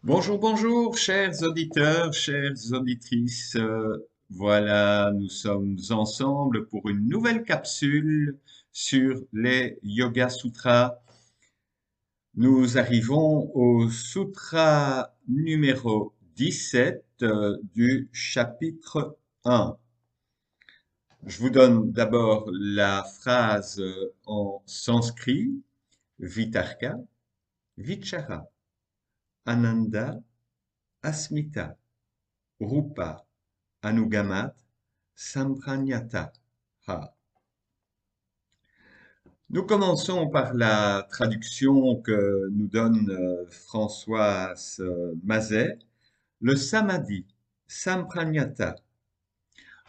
Bonjour, bonjour, chers auditeurs, chères auditrices. Voilà, nous sommes ensemble pour une nouvelle capsule sur les Yoga Sutras. Nous arrivons au sutra numéro 17 du chapitre 1. Je vous donne d'abord la phrase en sanskrit, Vitarka, Vichara, Ananda, Asmita, Rupa, Anugamat, Sampranyata. Nous commençons par la traduction que nous donne Françoise Mazet, le samadhi, Sampranyata,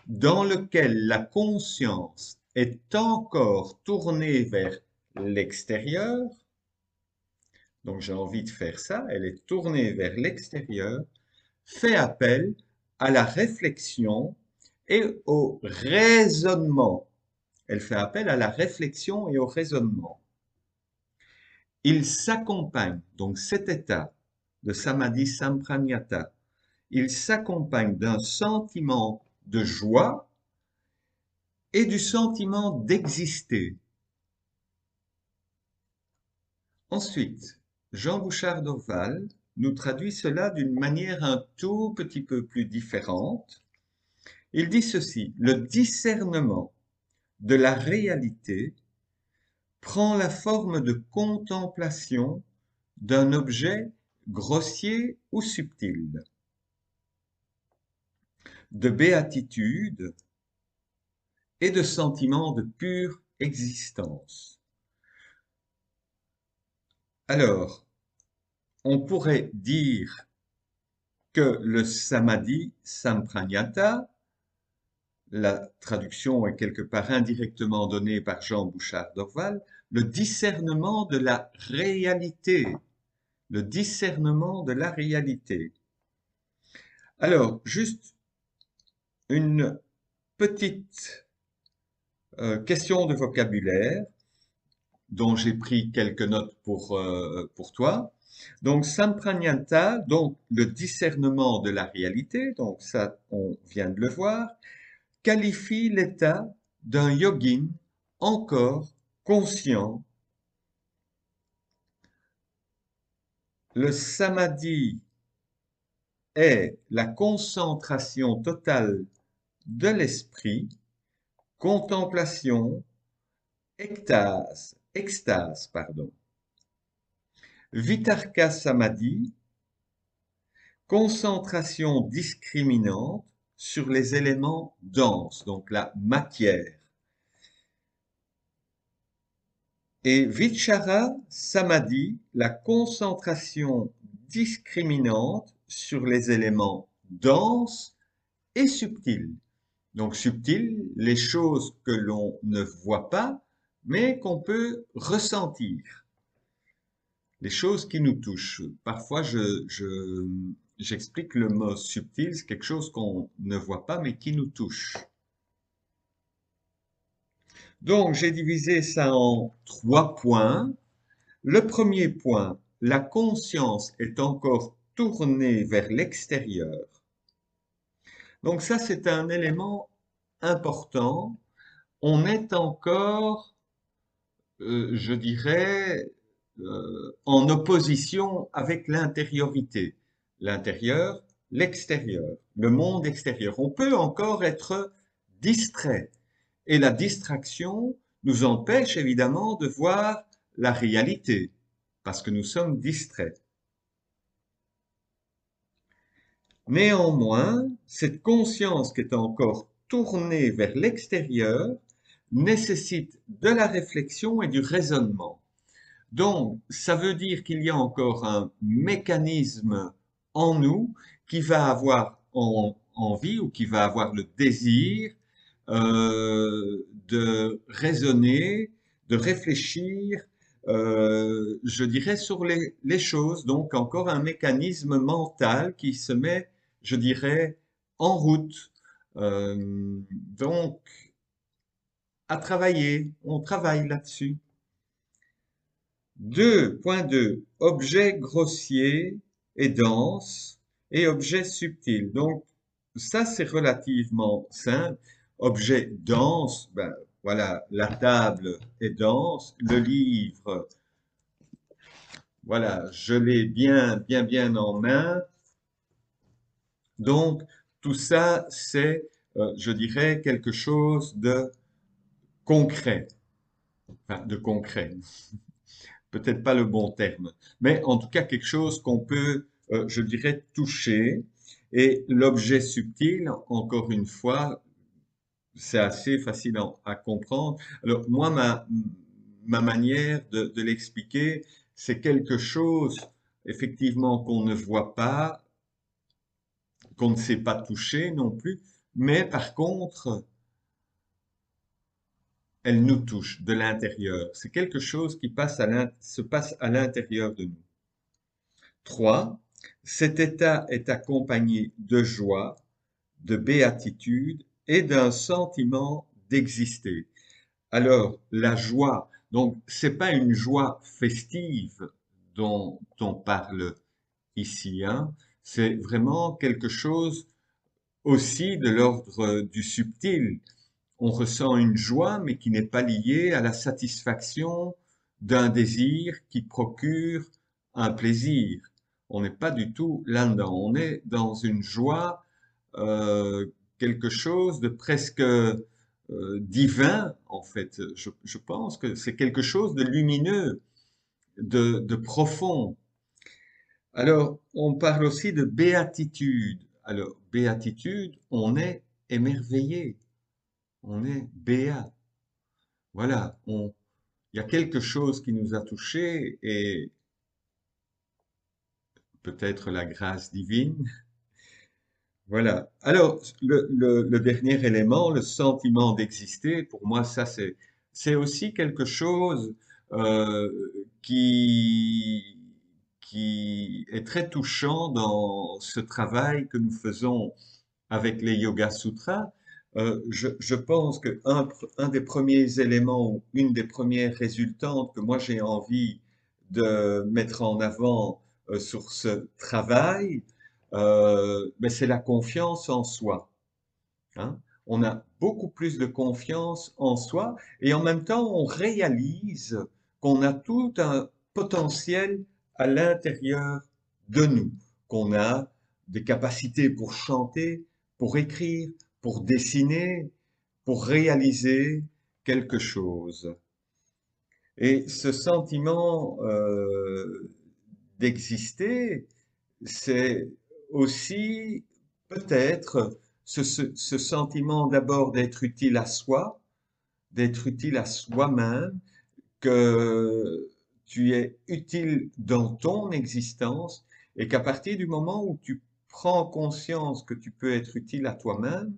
dans lequel la conscience est encore tournée vers l'extérieur. Donc j'ai envie de faire ça, elle est tournée vers l'extérieur, fait appel à la réflexion et au raisonnement. Elle fait appel à la réflexion et au raisonnement. Il s'accompagne, donc cet état de samadhi sampranyata, il s'accompagne d'un sentiment de joie et du sentiment d'exister. Ensuite, Jean Bouchard d'Orval nous traduit cela d'une manière un tout petit peu plus différente. Il dit ceci: le discernement de la réalité prend la forme de contemplation d'un objet grossier ou subtil, de béatitude et de sentiment de pure existence. Alors, on pourrait dire que le samadhi sampranyata, la traduction est quelque part indirectement donnée par Jean Bouchard d'Orval, le discernement de la réalité. Le discernement de la réalité. Alors, juste une petite question de vocabulaire dont j'ai pris quelques notes pour toi. Donc, sampranyata, donc le discernement de la réalité, donc ça, on vient de le voir, qualifie l'état d'un yogin encore conscient. Le samadhi est la concentration totale de l'esprit, contemplation, extase, pardon. Vitarka samadhi, concentration discriminante sur les éléments denses, donc la matière. Et vichara samadhi, la concentration discriminante sur les éléments denses et subtils. Donc subtil, les choses que l'on ne voit pas, mais qu'on peut ressentir. Les choses qui nous touchent. Parfois, j'explique le mot subtil, c'est quelque chose qu'on ne voit pas, mais qui nous touche. Donc, j'ai divisé ça en 3 points. Le premier point, la conscience est encore tournée vers l'extérieur. Donc ça, c'est un élément important. On est encore, je dirais, en opposition avec l'intériorité. L'intérieur, l'extérieur, le monde extérieur. On peut encore être distrait. Et la distraction nous empêche évidemment de voir la réalité, parce que nous sommes distraits. Néanmoins, cette conscience qui est encore tournée vers l'extérieur nécessite de la réflexion et du raisonnement. Donc, ça veut dire qu'il y a encore un mécanisme en nous qui va avoir envie ou qui va avoir le désir de raisonner, de réfléchir, je dirais, sur les choses. Donc, encore un mécanisme mental qui se met, je dirais, en route. Donc, à travailler, on travaille là-dessus. 2.2. Objet grossier et dense et objet subtil. Donc, ça, c'est relativement simple. Objet dense, ben, voilà, la table est dense, le livre, voilà, je l'ai bien en main. Donc, tout ça, c'est, je dirais, quelque chose de concret. Enfin, de concret. Peut-être pas le bon terme, mais en tout cas quelque chose qu'on peut, je dirais, toucher. Et l'objet subtil, encore une fois, c'est assez facile à comprendre. Alors moi, ma manière de l'expliquer, c'est quelque chose, effectivement, qu'on ne voit pas, qu'on ne sait pas toucher non plus, mais par contre, elle nous touche de l'intérieur. C'est quelque chose qui se passe à l'intérieur de nous. 3. Cet état est accompagné de joie, de béatitude et d'un sentiment d'exister. Alors, la joie, donc, c'est pas une joie festive dont on parle ici, hein. C'est vraiment quelque chose aussi de l'ordre du subtil. On ressent une joie, mais qui n'est pas liée à la satisfaction d'un désir qui procure un plaisir. On n'est pas du tout là-dedans. On est dans une joie, quelque chose de presque divin, en fait. Je pense que c'est quelque chose de lumineux, de profond. Alors, on parle aussi de béatitude. Alors, béatitude, on est émerveillé, on est béat. Voilà, il y a quelque chose qui nous a touchés et peut-être la grâce divine. Voilà. Alors, le dernier élément, le sentiment d'exister, pour moi, ça, c'est aussi quelque chose euh, qui, qui est très touchant dans ce travail que nous faisons avec les Yoga Sutras. Je pense que un des premiers éléments ou une des premières résultantes que moi j'ai envie de mettre en avant sur ce travail, ben, c'est la confiance en soi, hein. On a beaucoup plus de confiance en soi et en même temps on réalise qu'on a tout un potentiel à l'intérieur de nous, qu'on a des capacités pour chanter, pour écrire, pour dessiner, pour réaliser quelque chose. Et ce sentiment d'exister, c'est aussi peut-être ce sentiment d'abord d'être utile à soi, d'être utile à soi-même, que tu es utile dans ton existence et qu'à partir du moment où tu prends conscience que tu peux être utile à toi-même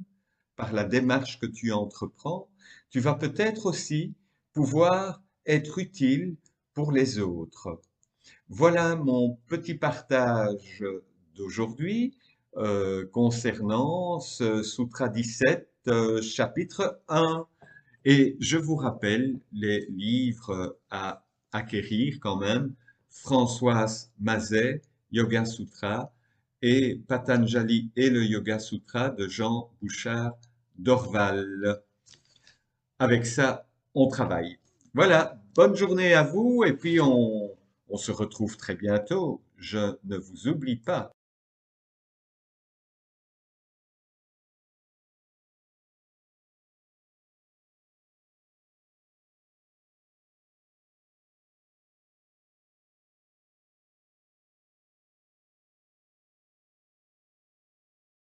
par la démarche que tu entreprends, tu vas peut-être aussi pouvoir être utile pour les autres. Voilà mon petit partage d'aujourd'hui concernant ce Sutra 17, chapitre 1. Et je vous rappelle les livres à acquérir quand même, Françoise Mazet, Yoga Sutra, et Patanjali et le Yoga Sutra de Jean Bouchard d'Orval. Avec ça, on travaille. Voilà, bonne journée à vous et puis on se retrouve très bientôt. Je ne vous oublie pas.